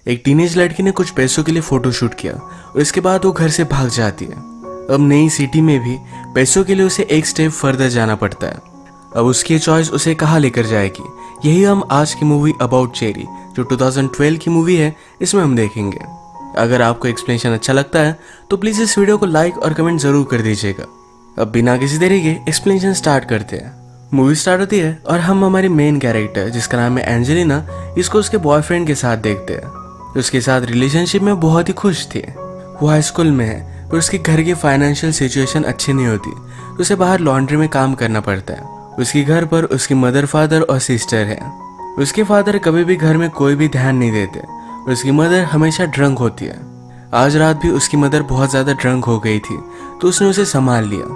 एक टीनेज लड़की ने कुछ पैसों के लिए फोटो शूट किया और इसके बाद वो घर से भाग जाती है। अब नई सिटी में भी पैसों के लिए उसे एक स्टेप फर्दर जाना पड़ता है। अब उसकी चॉइस उसे कहाँ लेकर जाएगी, यही हम आज की मूवी अबाउट चेरी जो 2012 की मूवी है इसमें हम देखेंगे। अगर आपको एक्सप्लेनेशन अच्छा लगता है तो प्लीज़ इस वीडियो को लाइक और कमेंट जरूर कर दीजिएगा। अब बिना किसी देरी के एक्सप्लेनेशन स्टार्ट करते हैं। मूवी स्टार्ट होती है और हम हमारी मेन कैरेक्टर जिसका नाम है एंजेलिना, इसको उसके बॉयफ्रेंड के साथ देखते हैं। उसके साथ रिलेशनशिप में बहुत ही खुश थी। वो हाई स्कूल में है पर उसके घर की फाइनेंशियल सिचुएशन अच्छी नहीं होती तो उसे बाहर लॉन्ड्री में काम करना पड़ता है। उसके घर पर उसकी मदर, फादर और सिस्टर है। उसके फादर कभी भी घर में कोई भी ध्यान नहीं देते और उसकी मदर हमेशा ड्रंक होती है। आज रात भी उसकी मदर बहुत ज़्यादा ड्रंक हो गई थी तो उसने उसे संभाल लिया।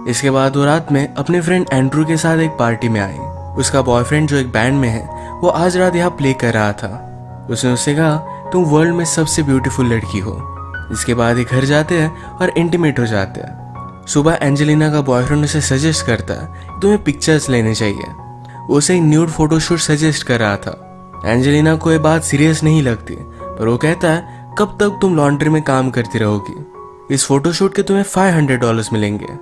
इसके बाद वो रात में अपने फ्रेंड एंड्रू के साथ एक पार्टी में आई। उसका बॉयफ्रेंड जो एक बैंड में है वो आज रात यहाँ प्ले कर रहा था। उसने उससे कहा तुम वर्ल्ड में सबसे ब्यूटीफुल लड़की हो। इसके बाद ये घर जाते हैं और इंटीमेट हो जाते हैं। सुबह एंजेलिना का बॉयफ्रेंड उसे सजेस्ट करता है तुम्हें पिक्चर्स लेने चाहिए। वो उसे एक न्यूड फोटोशूट सजेस्ट कर रहा था। एंजेलिना को ये बात सीरियस नहीं लगती पर वो कहता है कब तक तुम लॉन्ड्री में काम करती रहोगी, इस फोटोशूट के तुम्हें $500 मिलेंगे।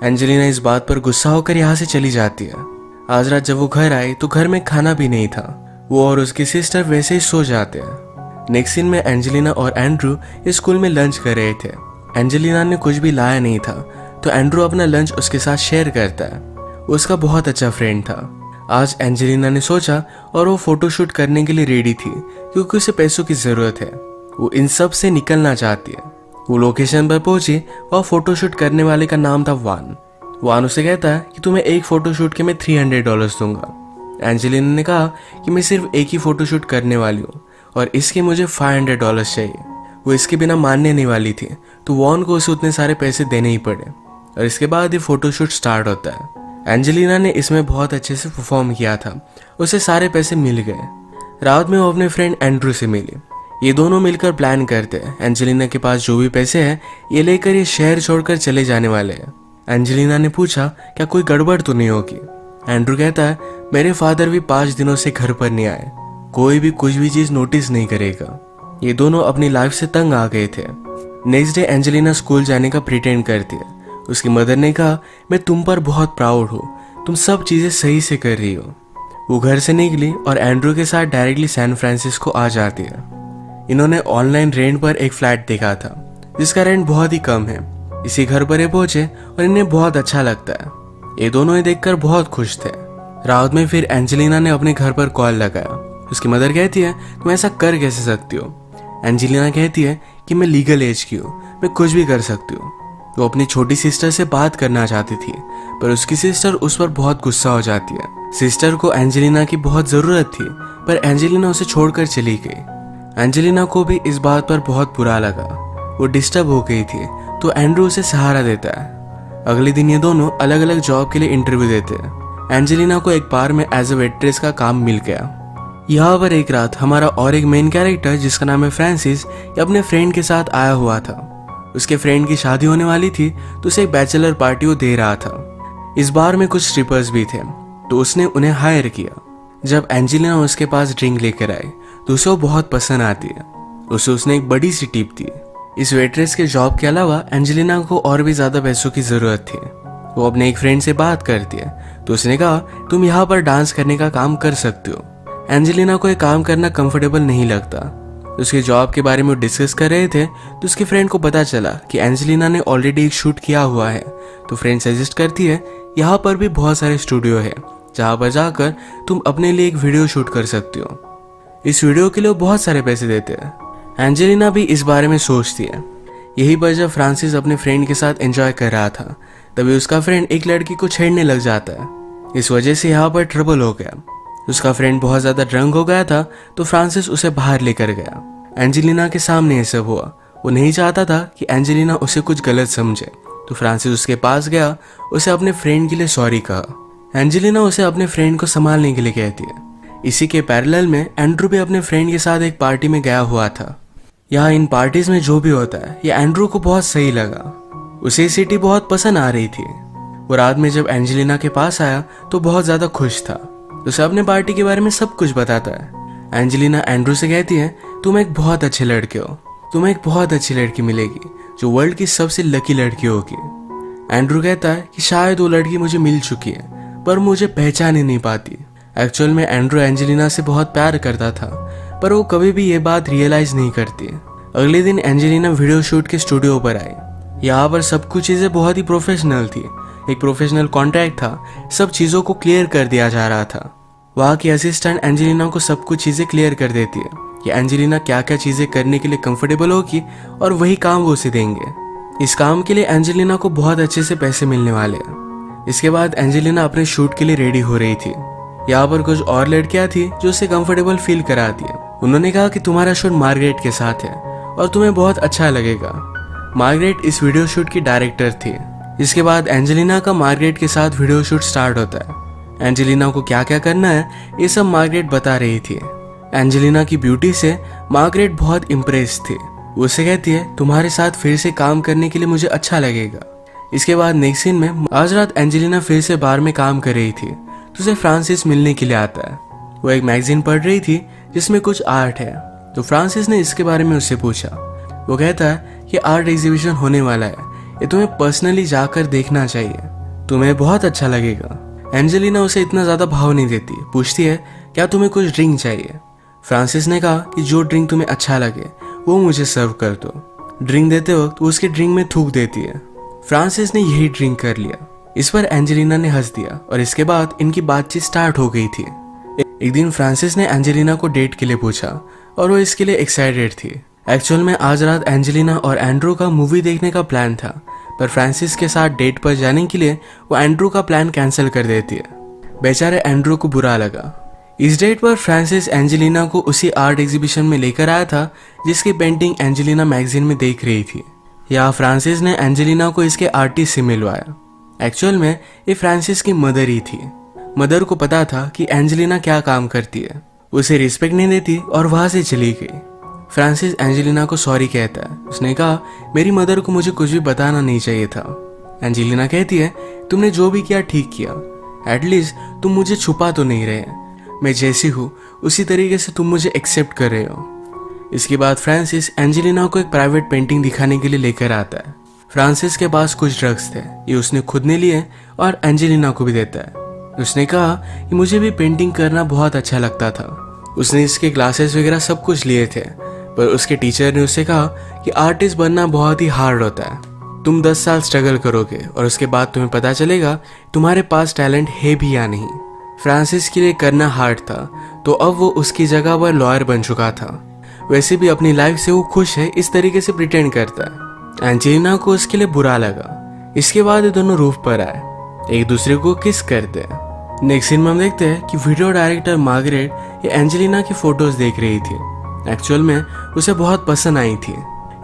एंजेलिना इस बात पर गुस्सा होकर यहाँ से चली जाती है। आज रात जब वो घर आई तो घर में खाना भी नहीं था। वो और उसकी सिस्टर वैसे ही सो जाते हैं। नेक्स्ट सीन में एंजेलिना और एंड्रू स्कूल में लंच कर रहे थे। एंजेलिना ने कुछ भी लाया नहीं था तो एंड्रू अपना लंच उसके साथ शेयर करता है। वो उसका बहुत अच्छा फ्रेंड था। आज एंजेलिना ने सोचा और वो फोटोशूट करने के लिए रेडी थी क्योंकि उसे पैसों की जरूरत है। वो इन सब से निकलना चाहती है। वो लोकेशन पर पहुंची और फोटोशूट करने वाले का नाम था वान उसे कहता है कि तुम्हें एक फोटोशूट के मैं $300 दूंगा। एंजेलिना ने कहा कि मैं सिर्फ एक ही फोटोशूट करने वाली हूँ और इसके मुझे $500 चाहिए। वो इसके बिना मानने नहीं वाली थी तो वॉन को उसे उतने सारे पैसे देने ही पड़े और इसके बाद ये फोटोशूट स्टार्ट होता है। एंजेलिना ने इसमें बहुत अच्छे से परफॉर्म किया था। उसे सारे पैसे मिल गए। रात में वो अपने फ्रेंड एंड्रू से मिली। ये दोनों मिलकर प्लान करते हैं। एंजेलिना के पास जो भी पैसे हैं ये लेकर ये शहर छोड़कर चले जाने वाले हैं। एंजेलिना ने पूछा क्या कोई गड़बड़ तो नहीं होगी। एंड्रू कहता है मेरे फादर भी 5 दिनों से घर पर नहीं आए, कोई भी कुछ भी चीज नोटिस नहीं करेगा। ये दोनों अपनी लाइफ से तंग आ गए थे। नेक्स्ट डे एंजेलिना स्कूल जाने का प्रिटेंड करती है। उसकी मदर ने कहा मैं तुम पर बहुत प्राउड हूँ, तुम सब चीजें सही से कर रही हो। वो घर से निकली और एंड्रू के साथ डायरेक्टली सैन फ्रांसिस्को आ जाती है। इन्होंने ऑनलाइन रेंट पर एक फ्लैट देखा था जिसका रेंट बहुत ही कम है। इसी घर पर ये पहुंचे और इन्हें बहुत अच्छा लगता है। ये दोनों ये देखकर बहुत खुश थे। रात में फिर एंजेलिना ने अपने घर पर कॉल लगाया। उसकी मदर कहती है तुम ऐसा कर कैसे सकती हो। एंजेलिना कहती है कि मैं लीगल एज की हूँ, मैं कुछ भी कर सकती हूँ। वो अपनी छोटी सिस्टर से बात करना चाहती थी पर उसकी सिस्टर उस पर बहुत गुस्सा हो जाती है। सिस्टर को एंजेलिना की बहुत ज़रूरत थी पर एंजेलिना उसे छोड़कर चली गई। एंजेलिना को भी इस बात पर बहुत बुरा लगा। वो डिस्टर्ब हो गई थी तो एंड्रू उसे सहारा देता है। अगले दिन ये दोनों अलग अलग जॉब के लिए इंटरव्यू देते हैं। एंजेलिना को एक बार में एज अ वेट्रेस का काम मिल गया। यहाँ पर एक रात हमारा और एक मेन कैरेक्टर जिसका नाम है फ्रांसिस अपने फ्रेंड के साथ आया हुआ था। उसके फ्रेंड की शादी होने वाली थी तो उसे एक बैचलर पार्टी वो दे रहा था। इस बार में कुछ स्ट्रिपर्स भी थे तो उसने उन्हें हायर किया। जब एंजेलिना उसके पास ड्रिंक लेकर आई तो उसे वो बहुत पसंद आती है। उसने एक बड़ी सी टिप दी। इस वेट्रेस के जॉब के अलावा एंजेलिना को और भी ज्यादा पैसों की जरूरत थी। वो अपने एक फ्रेंड से बात करती है तो उसने कहा तुम यहाँ पर डांस करने का काम कर सकते हो। एंजेलिना को ये काम करना कंफर्टेबल नहीं लगता। उसके जॉब के बारे में डिस्कस कर रहे थे तो उसके फ्रेंड को पता चला कि एंजेलिना ने ऑलरेडी एक शूट किया हुआ है। तो फ्रेंड सजेस्ट करती है यहाँ पर भी बहुत सारे स्टूडियो है जहाँ पर जाकर तुम अपने लिए एक वीडियो शूट कर सकती हो। इस वीडियो के लिए बहुत सारे पैसे देते हैं। एंजेलिना भी इस बारे में सोचती है। यही पर जब फ्रांसिस अपने फ्रेंड के साथ एंजॉय कर रहा था तभी उसका फ्रेंड एक लड़की को छेड़ने लग जाता है। इस वजह से यहाँ पर ट्रबल हो गया। उसका फ्रेंड बहुत ज्यादा ड्रंक हो गया था तो फ्रांसिस उसे बाहर लेकर गया। एंजेलिना के सामने ये सब हुआ। वो नहीं चाहता था कि एंजेलिना उसे कुछ गलत समझे तो फ्रांसिस उसके पास गया, उसे अपने फ्रेंड के लिए सॉरी कहा। एंजेलिना उसे अपने फ्रेंड को संभालने के लिए कहती है। इसी के पैरेलल में एंड्रू भी अपने फ्रेंड के साथ एक पार्टी में गया हुआ था। यहाँ इन पार्टीज में जो भी होता है ये एंड्रू को बहुत सही लगा। उसे सिटी बहुत पसंद आ रही थी। वो रात में जब एंजेलिना के पास आया तो बहुत ज्यादा खुश था। उसे अपने पार्टी के बारे में सब कुछ बताता है। एंजेलिना एंड्रू से कहती है तुम एक बहुत अच्छे लड़के हो, तुम्हें एक बहुत अच्छी लड़की मिलेगी जो वर्ल्ड की सबसे लकी लड़की होगी। एंड्रू कहता है कि शायद वो लड़की मुझे मिल चुकी है पर मुझे पहचान ही नहीं पाती। एक्चुअल में एंड्रू एंजेलिना से बहुत प्यार करता था पर वो कभी भी ये बात रियलाइज नहीं करती। अगले दिन एंजेलिना वीडियो शूट के स्टूडियो पर आई। यहाँ पर सब कुछ चीजें बहुत ही प्रोफेशनल थी, एक प्रोफेशनल कॉन्ट्रैक्ट था, सब चीजों को क्लियर कर दिया जा रहा था। वहाँ की असिस्टेंट एंजेलिना को सब कुछ चीजें क्लियर कर देती है कि एंजेलिना क्या क्या चीजें करने के लिए कंफर्टेबल होगी और वही काम वो उसे देंगे। इस काम के लिए एंजेलिना को बहुत अच्छे से पैसे मिलने वाले हैं। इसके बाद एंजेलिना अपने शूट के लिए रेडी हो रही थी। यहाँ पर कुछ और लड़कियां थी जो उसे कंफर्टेबल फील कराती है। उन्होंने कहा कि तुम्हारा शूट मार्गरेट के साथ है और तुम्हें बहुत अच्छा लगेगा। मार्गरेट इस वीडियो शूट की डायरेक्टर थी। इसके बाद एंजेलिना का मार्गरेट के साथ वीडियो शूट स्टार्ट होता है। एंजेलिना को क्या क्या करना है ये सब मार्गरेट बता रही थी। एंजेलिना की ब्यूटी से मार्गरेट बहुत इम्प्रेस थी। उसे कहती है तुम्हारे साथ फिर से काम करने के लिए मुझे अच्छा लगेगा। इसके बाद नेक्स्ट सीन में आज रात एंजेलिना फिर से बार में काम कर रही थी तो उसे फ्रांसिस मिलने के लिए आता है। वो एक मैगजीन पढ़ रही थी जिसमें कुछ आर्ट है तो फ्रांसिस ने इसके बारे में उससे पूछा। वो कहता है कि आर्ट एग्जीबिशन होने वाला है, ये तुम्हें पर्सनली जाकर देखना चाहिए, तुम्हें बहुत अच्छा लगेगा। एंजेलिना उसे इतना ज्यादा भाव नहीं देती, पूछती है क्या तुम्हें कुछ ड्रिंक चाहिए। फ्रांसिस ने कहा कि जो ड्रिंक तुम्हें अच्छा लगे वो मुझे सर्व कर दो। ड्रिंक देते वक्त वो उसके ड्रिंक में थूक देती है। फ्रांसिस ने यही ड्रिंक कर लिया। इस पर एंजेलिना ने हंस दिया और इसके बाद इनकी बातचीत स्टार्ट हो गई थी। एक दिन फ्रांसिस ने एंजेलिना को डेट के लिए पूछा और वो इसके लिए एक्साइटेड थी। एक्चुअल में आज रात एंजेलिना और एंड्रू का मूवी देखने का प्लान था पर फ्रांसिस के साथ डेट पर जाने के लिए वो एंड्रू का प्लान कैंसिल कर देती है। बेचारे एंड्रू को बुरा लगा। इस डेट पर फ्रांसिस एंजेलिना को उसी आर्ट एग्जीबिशन में लेकर आया था जिसकी पेंटिंग एंजेलिना मैगजीन में देख रही थी। यहाँ फ्रांसिस ने एंजेलिना को इसके आर्टिस्ट से मिलवाया। एक्चुअल में ये फ्रांसिस की मदर ही थी। मदर को पता था कि एंजेलिना क्या काम करती है, उसे रिस्पेक्ट नहीं देती और वहां से चली गई। फ्रांसिस एंजेलिना को सॉरी कहता है। उसने कहा मेरी मदर को मुझे कुछ भी बताना नहीं चाहिए था। एंजेलिना कहती है तुमने जो भी किया ठीक किया, एटलीस्ट तुम मुझे छुपा तो नहीं रहे, मैं जैसी हूँ उसी तरीके से तुम मुझे एक्सेप्ट कर रहे हो। इसके बाद फ्रांसिस एंजेलिना को एक प्राइवेट पेंटिंग दिखाने के लिए लेकर आता है। फ्रांसिस के पास कुछ ड्रग्स थे, ये उसने खुद ने लिए और एंजेलिना को भी देता है। उसने कहा कि मुझे भी पेंटिंग करना बहुत अच्छा लगता था। उसने इसके क्लासेस वगैरह सब कुछ लिए थे पर उसके टीचर ने उससे कहा कि आर्टिस्ट बनना बहुत ही हार्ड होता है, तुम 10 साल स्ट्रगल करोगे और उसके बाद तुम्हें पता चलेगा तुम्हारे पास टैलेंट है भी या नहीं। फ्रांसिस के लिए करना हार्ड था तो अब वो उसकी जगह पर लॉयर बन चुका था। वैसे भी अपनी लाइफ से वो खुश है इस तरीके से प्रिटेंड करता है। एंजेलिना को उसके लिए बुरा लगा। इसके बाद ये दोनों रूफ पर आए, एक दूसरे को किस करते हैं। नेक्स्ट सीन में हम देखते हैं कि वीडियो डायरेक्टर मार्गरेट ये एंजेलिना की फोटोज देख रही थी। एक्चुअल में उसे बहुत पसंद आई थी।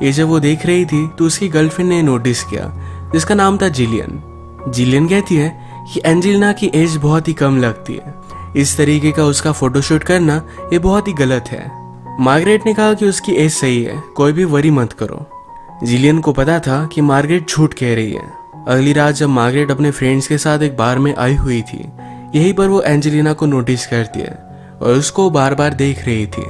ये जब वो देख रही थी तो उसकी गर्लफ्रेंड ने नोटिस किया जिसका नाम था जिलियन। जिलियन कहती है कि एंजेलिना की एज बहुत ही कम लगती है, इस तरीके का उसका फोटोशूट करना ये बहुत ही गलत है। मार्गरेट ने कहा कि उसकी एज सही है, कोई भी वरी मत करो। जिलियन को पता था कि मार्गरेट झूठ कह रही है। अगली रात जब मार्गरेट अपने फ्रेंड्स के साथ एक बार में आई हुई थी, यहीं पर वो एंजेलिना को नोटिस करती है और उसको बार बार देख रही थी।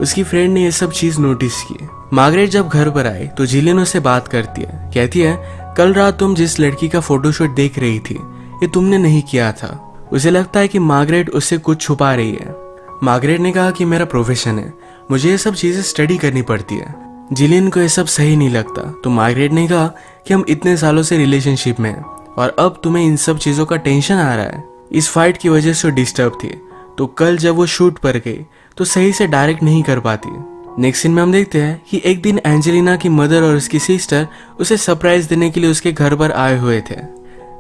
उसकी फ्रेंड ने ये सब चीज नोटिस की। मार्गरेट जब घर पर आई तो जिलियन उससे बात करती है, कहती है कल रात तुम जिस लड़की का फोटोशूट देख रही थी ये तुमने नहीं किया था। उसे लगता है कि मार्गरेट उससे कुछ छुपा रही है। मार्गरेट ने कहा कि मेरा प्रोफेशन है, मुझे ये सब चीजें स्टडी करनी पड़ती है। जिलियन को ये सब सही नहीं लगता तो मार्गरेट ने कहा कि हम इतने सालों से रिलेशनशिप में हैं और अब तुम्हें इन सब चीजों का टेंशन आ रहा है। इस फाइट की वजह से डिस्टर्ब थी तो कल जब वो शूट पर गई तो सही से डायरेक्ट नहीं कर पाती। नेक्स्ट सीन में हम देखते हैं कि एक दिन एंजेलिना की मदर और उसकी सिस्टर उसे सरप्राइज देने के लिए उसके घर पर आए हुए थे।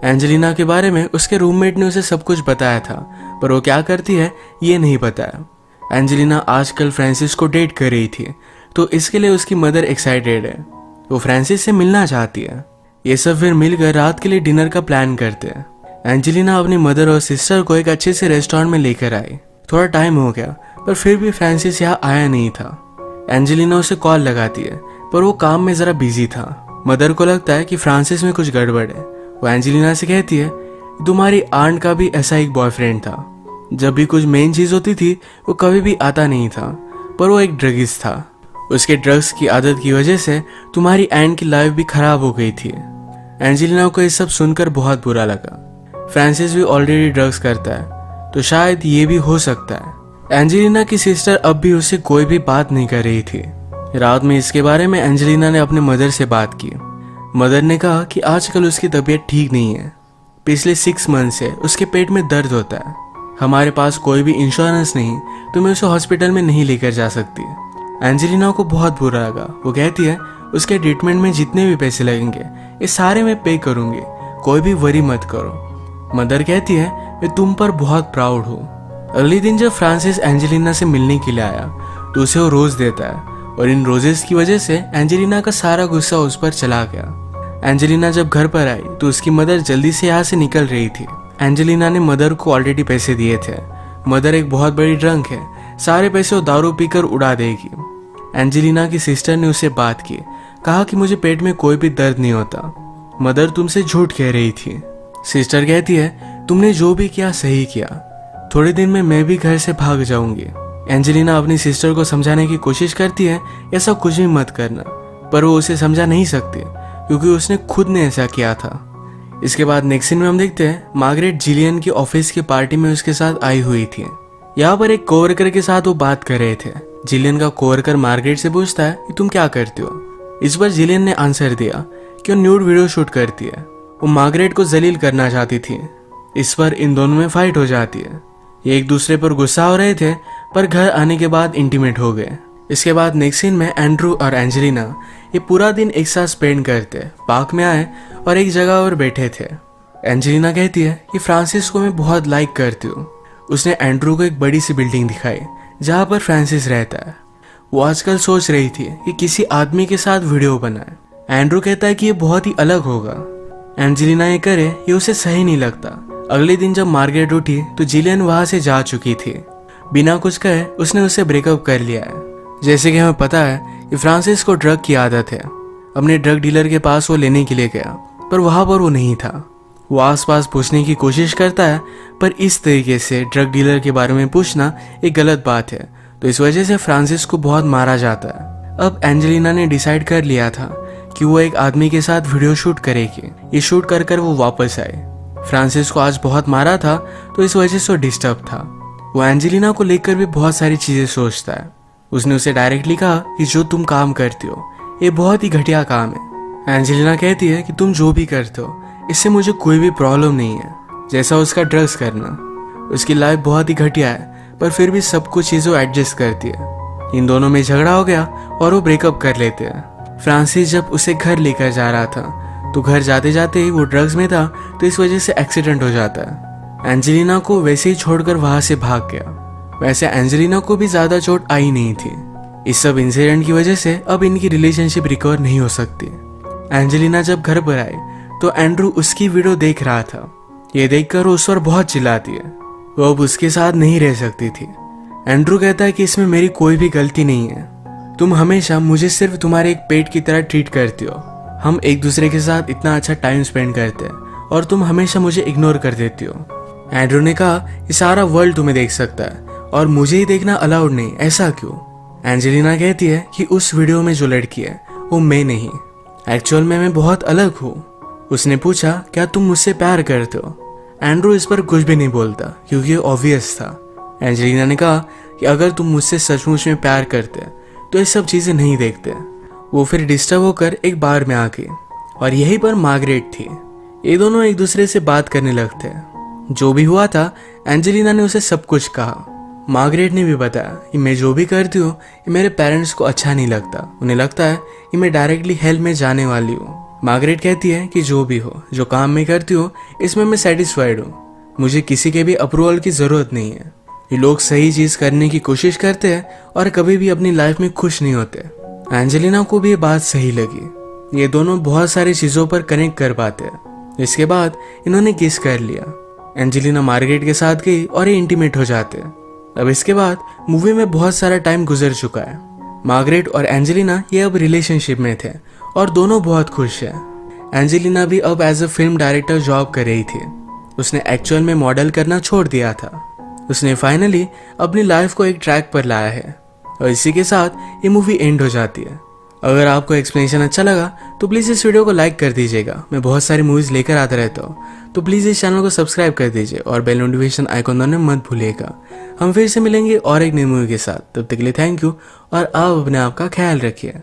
एंजेलिना के बारे में उसके रूममेट ने उसे सब कुछ बताया था पर वो क्या करती है ये नहीं बताया। एंजेलिना आजकल फ्रांसिस को डेट कर रही थी तो इसके लिए उसकी मदर एक्साइटेड है, वो फ्रांसिस से मिलना चाहती है। ये सब फिर मिलकर रात के लिए डिनर का प्लान करते हैं। एंजेलिना अपनी मदर और सिस्टर को एक अच्छे से रेस्टोरेंट में लेकर आई। थोड़ा टाइम हो गया पर फिर भी फ्रांसिस यहाँ आया नहीं था। एंजेलिना उसे कॉल लगाती है पर वो काम में जरा बिजी था। मदर को लगता है कि फ्रांसिस में कुछ गड़बड़ है। वो एंजेलिना से कहती है तुम्हारी आंट का भी ऐसा एक बॉयफ्रेंड था, जब भी कुछ मेन चीज होती थी वो कभी भी आता नहीं था, पर वो एक ड्रगिस्ट था। उसके ड्रग्स की आदत की वजह से तुम्हारी एंड की लाइफ भी खराब हो गई थी। एंजेलिना को ये सब सुनकर बहुत बुरा लगा। फ्रांसिस भी ऑलरेडी ड्रग्स करता है तो शायद ये भी हो सकता है। एंजेलिना की सिस्टर अब भी उससे कोई भी बात नहीं कर रही थी। रात में इसके बारे में एंजेलिना ने अपने मदर से बात की। मदर ने कहा कि आजकल उसकी तबीयत ठीक नहीं है। पिछले 6 मंथ से उसके पेट में दर्द होता है। हमारे पास कोई भी इंश्योरेंस नहीं तो मैं उसे हॉस्पिटल में नहीं लेकर जा सकती। एंजेलिना को बहुत बुरा लगा। वो कहती है उसके ट्रीटमेंट में जितने भी पैसे लगेंगे ये सारे मैं पे करूंगी, कोई भी वरी मत करो। मदर कहती है मैं तुम पर बहुत प्राउड हूँ। अगले दिन जब फ्रांसिस एंजेलिना से मिलने के लिए आया तो उसे वो रोज देता है और इन रोजेस की वजह से एंजेलिना का सारा गुस्सा उस पर चला गया। एंजेलिना जब घर पर आई तो उसकी मदर जल्दी से यहाँ से निकल रही थी। एंजेलिना ने मदर को ऑलरेडी पैसे दिए थे। मदर एक बहुत बड़ी ड्रंक है, सारे पैसे वो दारू पीकर उड़ा देगी। एंजेलिना की सिस्टर ने उससे बात की, कहा कि मुझे पेट में कोई भी दर्द नहीं होता। मदर तुमसे झूठ कह रही थी। सिस्टर कहती है तुमने जो भी किया सही किया, थोड़े दिन में मैं भी घर से भाग जाऊंगी। एंजेलिना अपनी सिस्टर को समझाने की कोशिश करती है ऐसा कुछ भी मत करना, पर वो उसे समझा नहीं सकती क्योंकि उसने खुद ने ऐसा किया था। इसके बाद नेक्स्ट सीन में हम देखते हैं मार्गरेट जिलियन की ऑफिस की पार्टी में उसके साथ आई हुई थी। यहाँ पर एक कोवर्कर के साथ वो बात कर रहे थे। जिलियन का कोवर्कर मार्गरेट से पूछता है कि तुम क्या करती हो। इस पर जिलियन ने आंसर दिया कि वो न्यूड वीडियो शूट करती है। वो मार्गरेट को जलील करना चाहती थी। इस पर इन दोनों में फाइट हो जाती है। ये एक दूसरे पर गुस्सा हो रहे थे पर घर आने के बाद इंटीमेट हो गए। इसके बाद नेक्स्ट सीन में एंड्रू और एंजेलिना ये पूरा दिन एक साथ स्पेंड करते पार्क में आए और एक जगह पर बैठे थे। एंजेलिना कहती है कि फ्रांसिस को मैं बहुत लाइक करती हूँ। उसने एंड्रू को एक बड़ी सी बिल्डिंग दिखाई जहाँ पर फ्रांसिस रहता है। वो आजकल सोच रही थी कि किसी आदमी के साथ वीडियो बनाए। एंड्रू कहता है कि ये बहुत ही अलग होगा। एंजेलिना ये करे ये उसे सही नहीं लगता। अगले दिन जब मार्गरेट उठी तो जिलियन वहां से जा चुकी थी। बिना कुछ कहे उसने उससे ब्रेकअप कर लिया है। जैसे कि हमें पता है कि फ्रांसिस को ड्रग की आदत है। अपने ड्रग डीलर के पास वो लेने के लिए गया पर वहां पर वो नहीं था। वो आसपास पूछने की कोशिश करता है पर इस तरीके से ड्रग डीलर के बारे में पूछना एक गलत बात है, तो इस वजह से फ्रांसिस को बहुत मारा जाता है। अब एंजेलिना ने डिसाइड कर लिया था कि वो एक आदमी के साथ वीडियो शूट करेगी। ये शूट कर कर वो वापस आए। फ्रांसिस को आज बहुत मारा था तो इस वजह से वो डिस्टर्ब था। वो एंजेलिना को लेकर भी बहुत सारी चीजें सोचता है। उसने उसे डायरेक्टली कहा कि जो तुम काम करती हो ये बहुत ही घटिया काम है। एंजेलिना कहती है कि तुम जो भी करते हो इससे मुझे कोई भी प्रॉब्लम नहीं है, जैसा उसका ड्रग्स करना। उसकी लाइफ बहुत ही घटिया है पर फिर भी सब कुछ चीज़ें एडजस्ट करती है। इन दोनों में झगड़ा हो गया और वो ब्रेकअप कर लेते हैं। फ्रांसिस जब उसे घर लेकर जा रहा था तो घर जाते जाते ही वो ड्रग्स में था तो इस वजह से एक्सीडेंट हो जाता है। एंजेलिना को वैसे ही छोड़कर वहां से भाग गया। वैसे एंजेलिना को भी ज्यादा चोट आई नहीं थी। इस सब इंसिडेंट की वजह से अब इनकी रिलेशनशिप रिकवर नहीं हो सकती। एंजेलिना जब घर पर आई तो एंड्रू उसकी वीडियो देख रहा था। ये देखकर वो उस पर बहुत चिल्लाती है। वो अब उसके साथ नहीं रह सकती थी। एंड्रू कहता है कि इसमें मेरी कोई भी गलती नहीं है। तुम हमेशा मुझे सिर्फ तुम्हारे एक पेट की तरह ट्रीट करती हो। हम एक दूसरे के साथ इतना अच्छा टाइम स्पेंड करते हैं और तुम हमेशा मुझे इग्नोर कर देती हो। एंड्रू ने कहा ये सारा वर्ल्ड तुम्हें देख सकता है और मुझे ही देखना अलाउड नहीं, ऐसा क्यों? एंजेलिना कहती है कि उस वीडियो में जो लड़की है वो मैं नहीं, एक्चुअल में मैं बहुत अलग हूँ। उसने पूछा क्या तुम मुझसे प्यार करते हो? एंड्रू इस पर कुछ भी नहीं बोलता क्योंकि ये ऑब्वियस था। एंजेलिना ने कहा कि अगर तुम मुझसे सचमुच में प्यार करते तो ये सब चीजें नहीं देखते। वो फिर डिस्टर्ब होकर एक बार में आ गई और यहीं पर मार्गरेट थी। ये दोनों एक दूसरे से बात करने लगते। जो भी हुआ था एंजेलिना ने उसे सब कुछ कहा। मार्गरेट ने भी बताया कि मैं जो भी करती हूँ ये मेरे पेरेंट्स को अच्छा नहीं लगता। उन्हें लगता है कि मैं डायरेक्टली हेल में जाने वाली हूँ। मार्गरेट कहती है कि जो भी हो, जो काम मैं करती हूँ इसमें मैं सेटिस्फाइड हूँ। मुझे किसी के भी अप्रूवल की जरूरत नहीं है। ये लोग सही चीज करने की कोशिश करते हैं और कभी भी अपनी लाइफ में खुश नहीं होते। एंजेलिना को भी ये बात सही लगी। ये दोनों बहुत सारी चीजों पर कनेक्ट कर पाते हैं। इसके बाद इन्होंने किस कर लिया। एंजेलिना मार्गरेट के साथ गई और ये इंटीमेट हो जाते हैं। अब इसके बाद मूवी में बहुत सारा टाइम गुजर चुका है। मार्गरेट और एंजेलिना ये अब रिलेशनशिप में थे और दोनों बहुत खुश हैं। एंजेलिना भी अब as a film director job कर रही थी। उसने एक्चुअल में मॉडल करना छोड़ दिया था। उसने फाइनली अपनी लाइफ को एक ट्रैक पर लाया है। और इसी के साथ ये मूवी एंड हो जाती है। अगर आपको एक्सप्लेनेशन अच्छा लगा तो प्लीज़ इस वीडियो को लाइक कर दीजिएगा। मैं बहुत सारी मूवीज़ लेकर आता रहता हूँ, तो प्लीज़ इस चैनल को सब्सक्राइब कर दीजिए और बेल नोटिफिकेशन आइकॉन दबाना मत भूलिएगा। हम फिर से मिलेंगे और एक नई मूवी के साथ, तब तक के लिए थैंक यू और आप अपने आप का ख्याल रखिए।